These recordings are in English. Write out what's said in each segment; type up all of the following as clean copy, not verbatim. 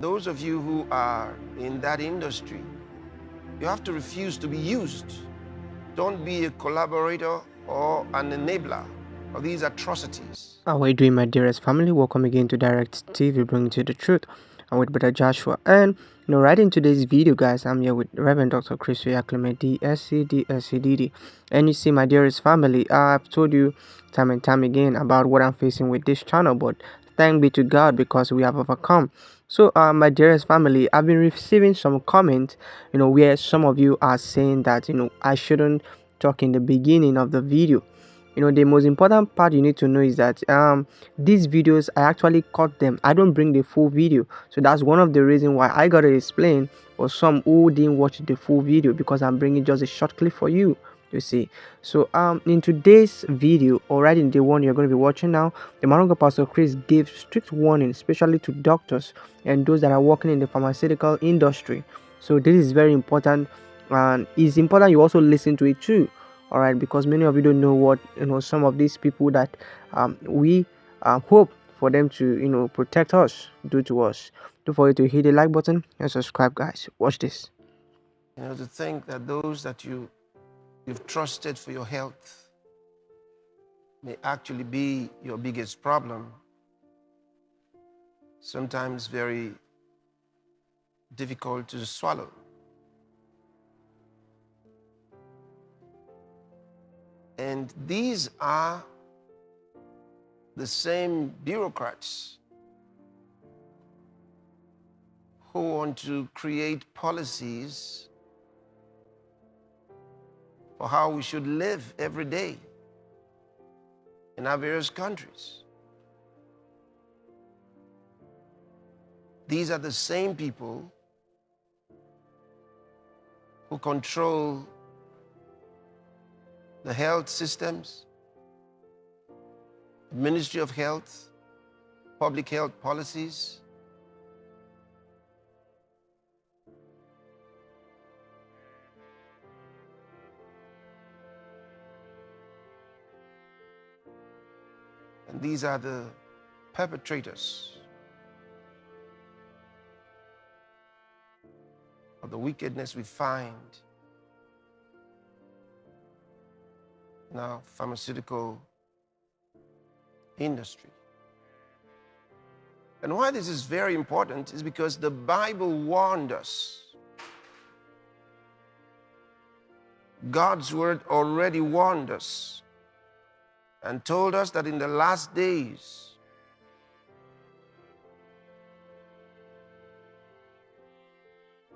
Those of you who are in that industry, you have to refuse to be used. Don't be a collaborator or an enabler of these atrocities. How are you doing, my dearest family? Welcome again to Direct TV, bringing to the truth. I'm with Brother Joshua. And right in today's video, guys, I'm here with Reverend Dr. Chris Oyakhilome, DSC, DSCDD. And you see, my dearest family, I've told you time and time again about what I'm facing with this channel, but thank be to God because we have overcome. So, my dearest family, I've been receiving some comments, where some of you are saying that, I shouldn't talk in the beginning of the video. The most important part you need to know is that these videos I actually cut them. I don't bring the full video, so that's one of the reasons why I gotta explain for some who didn't watch the full video, because I'm bringing just a short clip for you to see. So in today's video, or right in the one you're going to be watching now, the man of God, Pastor Chris, gave strict warning, especially to doctors and those that are working in the pharmaceutical industry. So this is very important, and it's important you also listen to it too. All right, because many of you don't know what some of these people that we hope for them to protect us do to us. Don't forget to hit the like button and subscribe, guys. Watch this. To think that those that you've trusted for your health may actually be your biggest problem, sometimes very difficult to swallow. And these are the same bureaucrats who want to create policies for how we should live every day in our various countries. These are the same people who control the health systems, the Ministry of Health, public health policies. And these are the perpetrators of the wickedness we find in our pharmaceutical industry. And why this is very important is because the Bible warned us. God's word already warned us and told us that in the last days,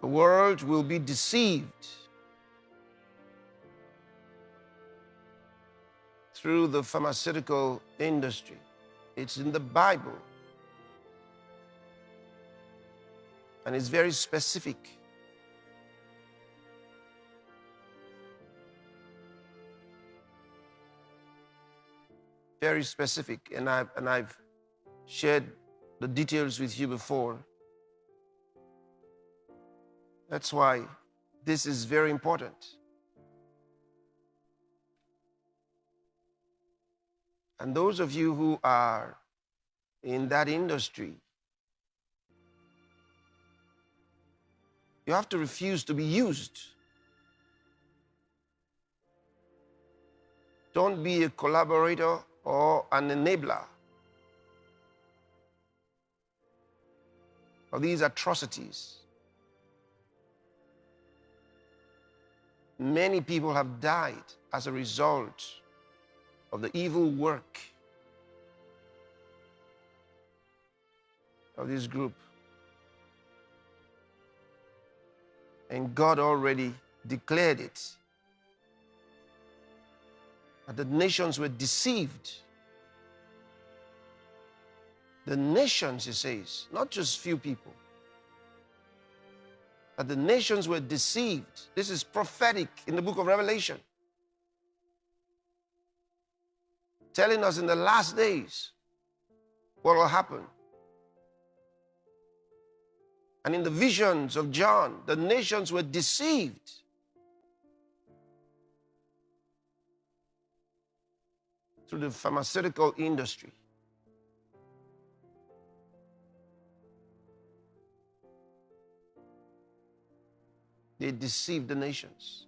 the world will be deceived through the pharmaceutical industry. It's in the Bible. And it's very specific. Very specific. And I've shared the details with you before. That's why this is very important. And those of you who are in that industry, you have to refuse to be used. Don't be a collaborator or an enabler of these atrocities. Many people have died as a result of the evil work of this group. And God already declared it, that the nations were deceived. The nations, he says, not just few people, that the nations were deceived. This is prophetic in the book of Revelation, telling us in the last days what will happen. And in the visions of John, the nations were deceived. Through the pharmaceutical industry. They deceive the nations.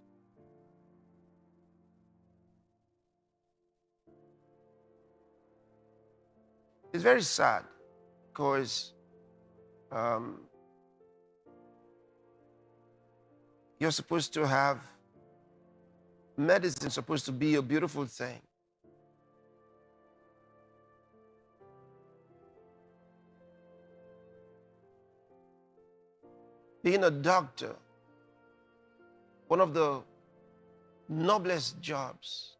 It's very sad because um, you're supposed to have medicine, supposed to be a beautiful thing. Being a doctor, one of the noblest jobs.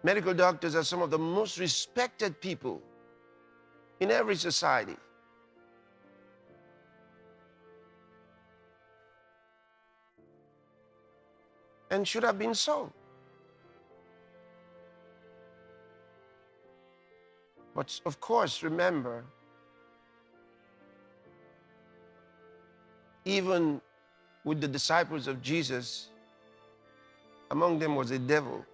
Medical doctors are some of the most respected people in every society. And should have been so. But of course, remember, even with the disciples of Jesus, among them was a devil.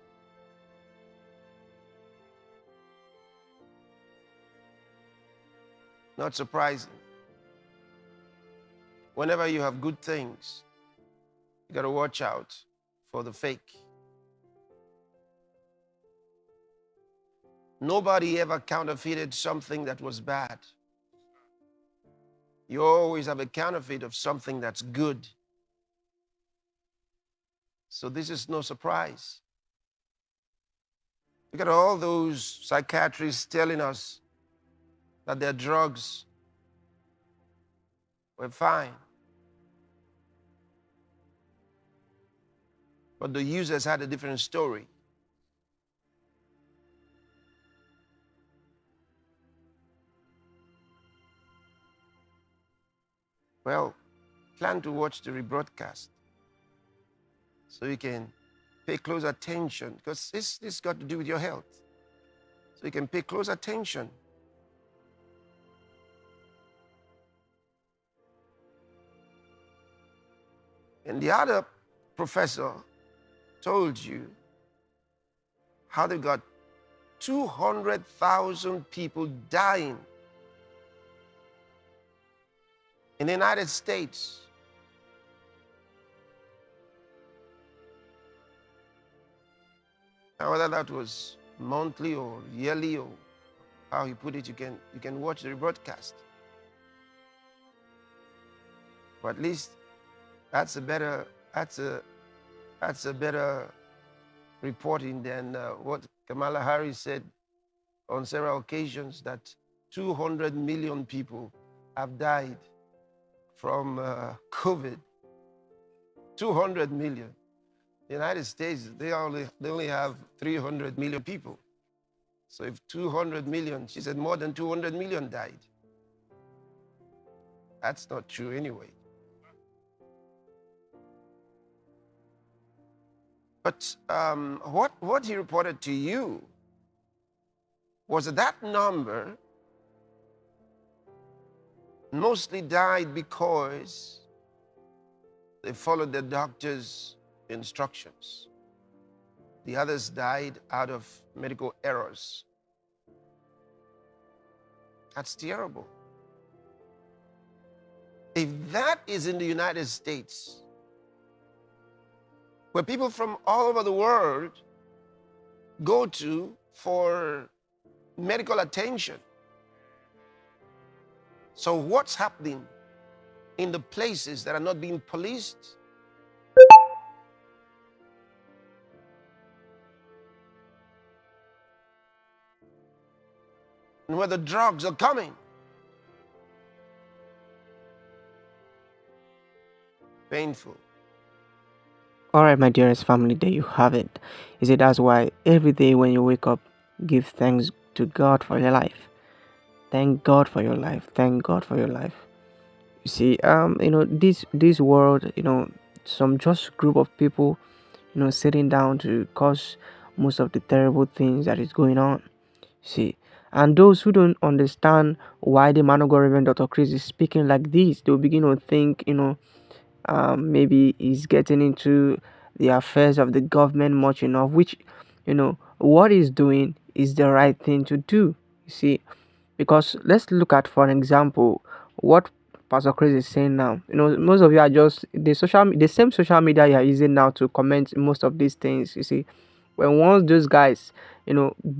Not surprising. Whenever you have good things, you got to watch out for the fake. Nobody ever counterfeited something that was bad. You always have a counterfeit of something that's good. So this is no surprise. Look at all those psychiatrists telling us that their drugs were fine. But the users had a different story. Well, plan to watch the rebroadcast so you can pay close attention, because this got to do with your health. So you can pay close attention. And the other professor told you how they got 200,000 people dying in the United States. Now, whether that was monthly or yearly or how he put it, you can watch the rebroadcast. But at least that's a better reporting than what Kamala Harris said on several occasions, that 200 million people have died from COVID. 200 million. The United States, they only have 300 million people. So if 200 million, she said more than 200 million died. That's not true anyway. But what he reported to you was that number mostly died because they followed the doctor's instructions. The others died out of medical errors. That's terrible. If that is in the United States, where people from all over the world go to for medical attention, so what's happening in the places that are not being policed? And where the drugs are coming? Painful. All right, my dearest family, there you have it. You see, that's why every day when you wake up, give thanks to God for your life. Thank God for your life. Thank God for your life. You see, this world, some just group of people, sitting down to cause most of the terrible things that is going on. See, and those who don't understand why the man of God, Reverend Dr. Chris, is speaking like this, they'll begin to think, maybe he's getting into the affairs of the government much enough, which, what he's doing is the right thing to do. You see, Because let's look at, for an example, what Pastor Chris is saying now. Most of you are just the same social media you are using now to comment most of these things. You see, when once those guys,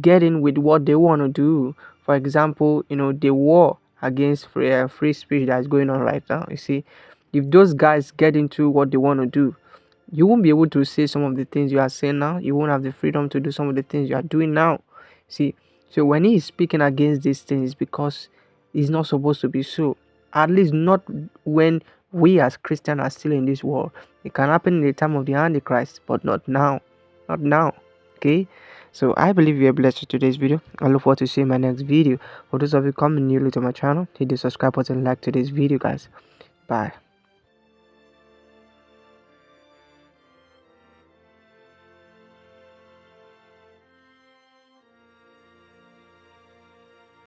get in with what they want to do, for example, the war against free speech that is going on right now. You see, if those guys get into what they want to do, you won't be able to say some of the things you are saying now. You won't have the freedom to do some of the things you are doing now. See, so when he is speaking against these things, because it's not supposed to be so. At least not when we as Christians are still in this world. It can happen in the time of the Antichrist, but not now. Not now. Okay? So I believe you are blessed with today's video. I look forward to seeing my next video. For those of you coming newly to my channel, hit the subscribe button, like today's video, guys. Bye.